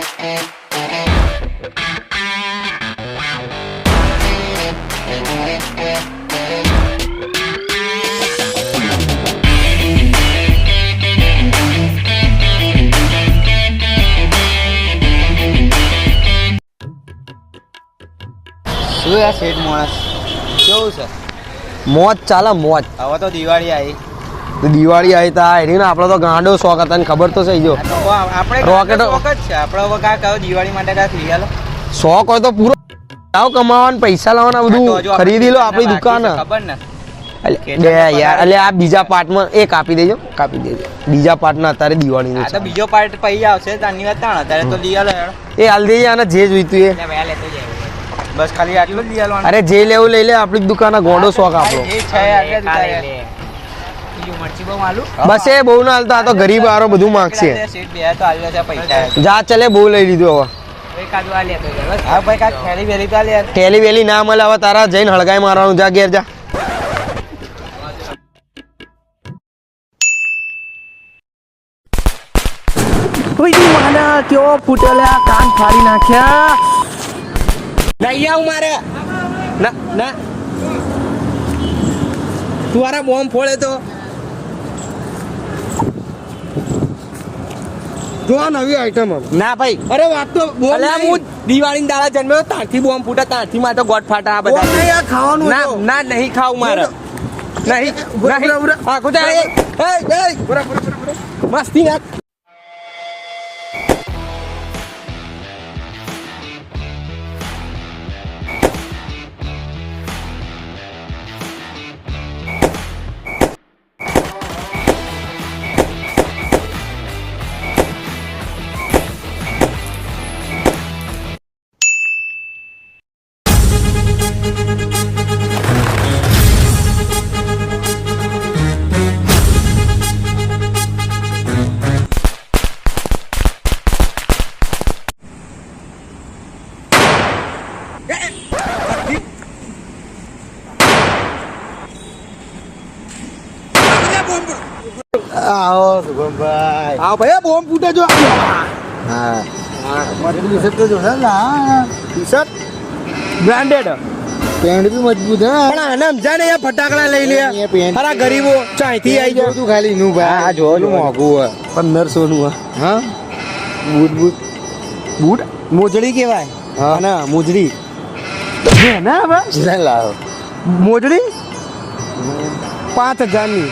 શું યાર શેઠ માણસ કેવું છે? મોજ ચાલે મોજ. હવે તો દિવાળી આવી. દિવાળી આવી તા એની ને આપડે તો ગાંડો શોખ હતા ને ખબર તો સહી જો આપણે રોકેટ શોખ જ છે આપણે. હવે કા કયો દિવાળી માટે કાંઈક લઈ આલો. શોખ હોય તો પૂરો આવ કમાવાના પૈસા લાવવાના બધું ખરીદી લો આપણી દુકાન. ખબર ને બે યાર એટલે આ બીજા પાર્ટમાં એક કાપી દેજો બીજા પાર્ટના અત્યારે દિવાળીનું તો બીજો પાર્ટ પૈ આવશે તારની વાત તાણ અત્યારે તો લઈ આલો યાર. એ હાલ દઈએ અને જે જોઈતું એ બસ ખાલી આટલું જ લઈ આલવાનું. અરે જે લેવું લઈ લે આપણી દુકાન ગોડો શોખ આપણો. એ છે આગળ મરચી બહુ આલુ બસ એ બહુ ના હાલતા આ તો ગરીબ આરો બધું માંગશે. સીટ બે તો આલ્યો છે પૈસા જા ચલે બહુ લઈ લીધું હવે. એકાદું આ લેતો બસ. હા ભાઈ કાક થેલી વેલી તો લે યાર. ટેલી વેલી ના મળે હવે તારા જઈને હળગાઈ મારવાનું. જા ઘેર જા. માના કેવો ફૂટેલા કાન ફાડી નાખ્યા. નહીં આવ મારે ના ના તું આરા બોમ્બ ફોડે તો જો આ નવી આઈટમ ના ભાઈ. અરે વાત તો બોમ્બ હું દિવાળી દાડા જન્મ્યો તારથી બોમ્બ ફૂટા તારથી માં તો ગોટ ફાટા આ બધા ખાવાનું ના ના નહીં ખાવું મારે નહીં આખું મસ્તી ના. આવો શુભમભાઈ આવો ભાઈ બોમ્બ ફૂટે જો. હા મારી ટી-શર્ટ તો જો ના ટી-શર્ટ બ્રાન્ડેડ પેન્ટ બી મજબૂત હે પણ આને સમજા ને યાર ફટાકડા લઈ લે અરે ગરીબો ચાઈથી આવી જાય તું ખાલી નું ભાઈ આ જો મોંઘું હે 1500 નું હા બૂટ મોજડી કહેવાય. હા ના મોજડી હે ના બસ લાવો મોજડી 5000 ની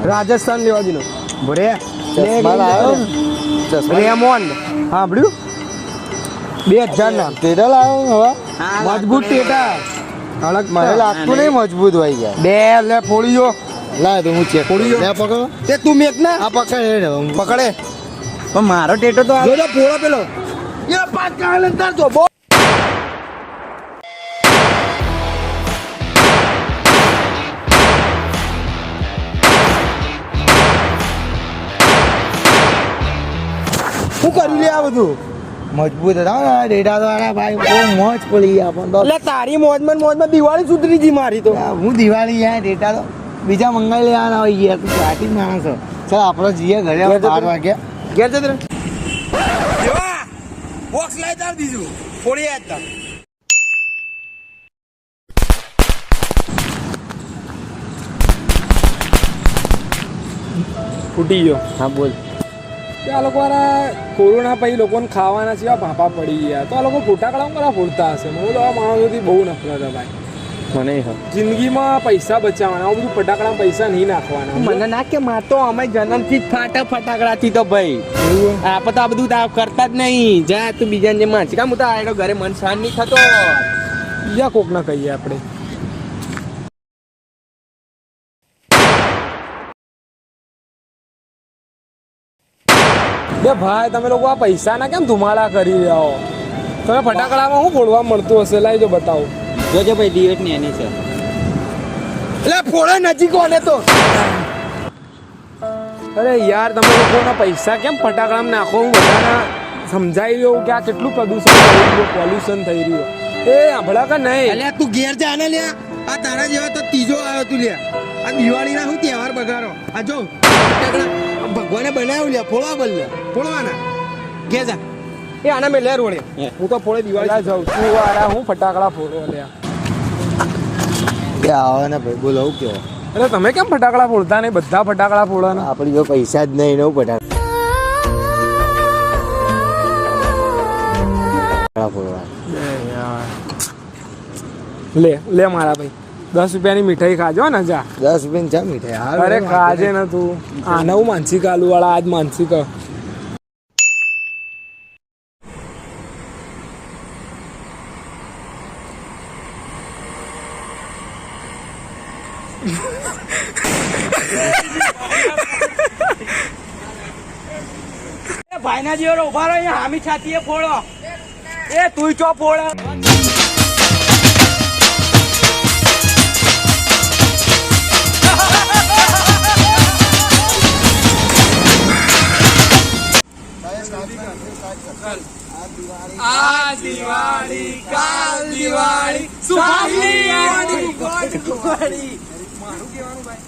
રાજસ્થાન લેવા દીનો ભરે રેમોન્ડ હા બડ્યું 2000 ના ટેટા લાવો હવે મજબૂત ટેટા અલગ મને લાગતું નહીં મજબૂત હોય ગયા બે લે ફોડી જો લાય તો હું ચેક ફોડી લે પકડો તે તું મેક ના આ પકડે પણ મારો ટેટો તો જો ફોડો પેલો એ પાક કાલે તાર જો શું કર્યું લે આ બધું મજબૂત હતા ડેટા તો ભાઈ બહુ મોજ પડી આપણને એટલે તારી મોજમાં દિવાળી સુધરી જી મારી તો હું દિવાળી યાર ડેટા તો બીજા મંગાઈ લેવાના હોય યાર તું પાર્ટી માણસ ચાલ આપણે જઈએ ઘરે 12 વાગ્યા ઘેર જતો બોક્સ લાઈ તાર દીધું ફોડી આયા ફૂટી ગયો. હા બોલ. આ લોકો કોરોના પછી લોકોને ખાવાના સિવાય ભાપા પડી ગયા તો આ લોકો ફટાકડા કરા ફોડતા હશે. મને તો આ માણસોથી બહુ નફરત છે ભાઈ. મને જિંદગીમાં પૈસા બચાવવાના આવું બધું ફટાકડા પૈસા નહીં નાખવાના. મને ના કે માં તો અમે જન્મથી જ ફટાકડાથી તો ભાઈ આપણે તો આ બધું કરતા જ નહીં. જા તું બીજાને જે માનસી કામ હું તો આડો ઘરે મન શાંત નહીં થતો. બીજા કોક ના કહીએ આપણે. બે ભાઈ તમે લોકો આ પૈસાના કેમ ધુમાડા કરી રહ્યા હો? તમે ફટાકડામાં શું ફોડવા મળતું હશે? લાવી જો બતાવો. જોજો ભાઈ દિવેટ ની એની છે એટલે ફોડે નજીક કોને તો. અરે યાર તમે લોકોના પૈસા કેમ ફટાકડામાં નાખો? હું બધાને સમજાવી રહ્યો કે આ કેટલું પ્રદૂષણ થઈ રહ્યું, પોલ્યુશન થઈ રહ્યું. એ હમણાં કે નહીં અલ્યા તું ઘેર જા ને લ્યા. આ તારા જેવા તો ત્રીજો આવ્યો તું લ્યા. આ દિવાળીના શું તહેવાર બગાડો? આ જો ફટાકડા ભગવાને બનાવ્યું લ્યા ફોડવા બોલ લ્યા ફોડવાના ઘેર જા એ આના મેં લે રોડે હું તો ફોડે દિવાળી જઉં છું વાળા હું ફટાકડા ફોડો લ્યા આવે ને ભાઈ બોલો હું કેવો અરે તમે કેમ ફટાકડા ફોડતા નહીં બધા ફટાકડા ફોડવાના આપણી જો પૈસા જ નહીં ને ફટાકડા ફોડવા લે લે મારા ભાઈ 10 રૂપિયાની મીઠાઈ ખાજો ને જા 10 રૂપિયાની ચા મીઠાઈ અરે ખાજે ને તું આને હું માનસિક આલુ વાળા આજ માનસિક ભાઈના જેવો ઉભા રહો અહીંયા હામી છાતીએ ફોડો એ તું ચો ફોડ આ દિવાળી કાલ દિવાળી સુહાગની દિવાળી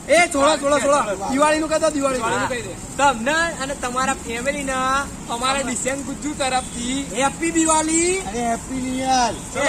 એ છોડો દિવાળી નું કહેતો દિવાળી તમને અને તમારા ફેમિલી ના અમારા ડિસેન ગુજ્જુ તરફથી હેપી દિવાળી અરે હેપી ન્યુ યર ચલો.